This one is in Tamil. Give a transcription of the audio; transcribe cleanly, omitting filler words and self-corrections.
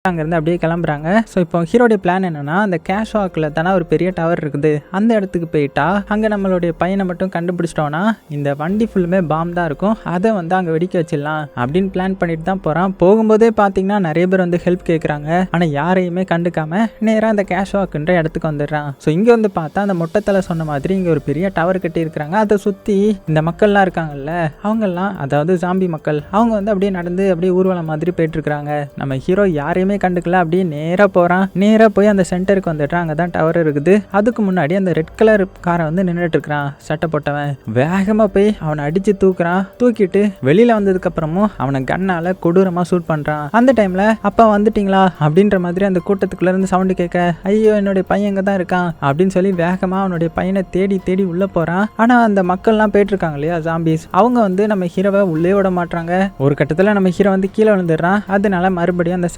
அங்கேருந்து அப்படியே கிளம்புறாங்க. ஸோ இப்போ ஹீரோடைய பிளான் என்னன்னா, அந்த கேஷ் வாக்கில் தானே ஒரு பெரிய டவர் இருக்குது, அந்த இடத்துக்கு போயிட்டா அங்கே நம்மளுடைய பையனை மட்டும் கண்டுபிடிச்சிட்டோன்னா இந்த வண்டி ஃபுல்லுமே பாம் தான் இருக்கும், அதை வந்து அங்கே வெடிக்க வச்சிடலாம் அப்படின்னு பிளான் பண்ணிட்டு தான் போகிறான். போகும்போதே பார்த்தீங்கன்னா நிறைய பேர் வந்து ஹெல்ப் கேட்குறாங்க. ஆனால் யாரையுமே கண்டுக்காம நேராக அந்த கேஷ் வாக்குன்ற இடத்துக்கு வந்துடுறான். ஸோ இங்கே வந்து பார்த்தா அந்த மொட்டைத்தலை சொன்ன மாதிரி இங்கே ஒரு பெரிய டவர் கட்டி இருக்கிறாங்க. அதை சுற்றி இந்த மக்கள்லாம் இருக்காங்கல்ல, அவங்கெல்லாம் அதாவது ஜாம்பி மக்கள், அவங்க வந்து அப்படியே நடந்து அப்படியே ஊர்வலம் மாதிரி போயிட்டு இருக்கிறாங்க. நம்ம ஹீரோ யாரையுமே கண்டுக்கல, அப்படியே நேரா போறான். நேரா போய் அந்த சென்டருக்கு வந்துடுறான். அங்கதான் டவர் இருக்குது. அதுக்கு முன்னாடி அந்த ரெட் கலர் காரை வந்து நின்றுட்டு இருக்கிறான். சட்டை போட்டவன் வேகமா போய் அவனை அடிச்சு தூக்குறான். தூக்கிட்டு வெளியில வந்ததுக்கு அப்புறமும் அவனை கண்ணால கொடூரமா ஷூட் பண்றான். அந்த டைம்ல அப்பா வந்துட்டீங்களா அப்படின்ற மாதிரி அந்த கூட்டத்துக்குள்ள இருந்து சவுண்டு கேட்க, ஐயோ என்னுடைய பையன் எங்க தான் இருக்கான் அப்படின்னு சொல்லி வேகமா அவனுடைய பையனை தேடி தேடி உள்ள போறான். ஆனா அந்த மக்கள்லாம் போயிட்டு இருக்காங்க இல்லையா ஜாம்பிஸ், அவங்க வந்து நம்ம ஹீரோவை உள்ளே விட மாட்டாங்க. ஒரு கட்டத்துல நம்ம ஹீரோ வந்து கீழே விழுந்துடுறான். அதனால மறுபடியும் அந்த